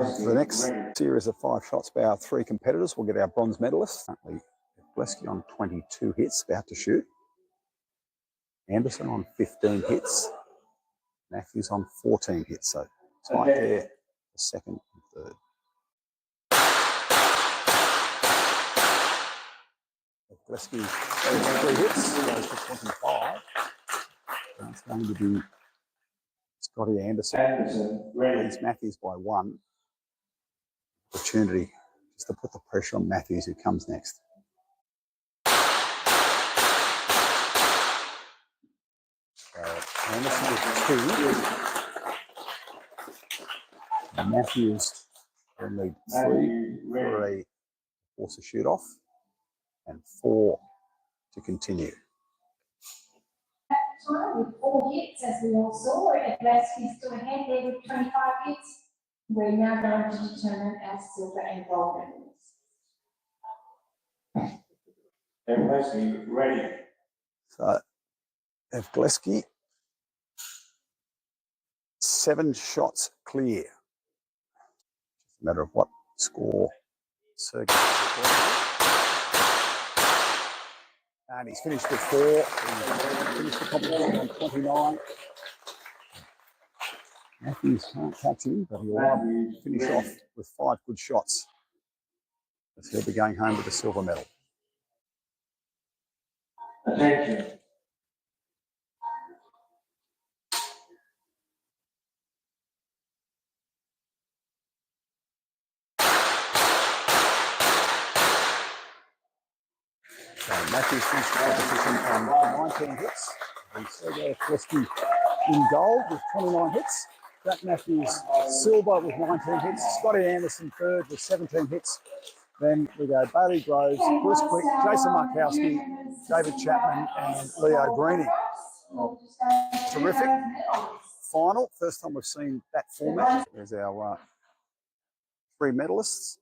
For the next series of 5 shots by our 3 competitors, we'll get our bronze medalists. Evglevsky on 22 hits, about to shoot. Anderson on 15 hits. Matthews on 14 hits. So it's right there, the second and third. Evglevsky 3 hits, goes for 25. And it's going to be Scotty Anderson leads Matthews by 1. Opportunity just to put the pressure on Matthews, who comes next. Anderson with 2. And Matthews will need 3 for a force a shoot off and 4 to continue. With 4 hits, as we all saw, Evglevsky still ahead there with 25 hits. We're now going to determine our silver and gold medals. Evglevsky ready. So Evglevsky, 7 shots clear. Just a matter of what score Sergei. And he's finished with 4. He's finished the competition on 29. Matthews can't catch him, but he'll finish off with 5 good shots, as he'll be going home with a silver medal. Attention. So Matthews finished the competition on 19 hits. And Sergei Evglevsky in gold with 29 hits. Jack Matthews silver with 19 hits. Scotty Anderson third with 17 hits. Then we go Bailey Groves, Chris Quick, Jason Markowski, David Chapman, and Leo Greening. Oh, terrific final. First time we've seen that format. There's our 3 medalists.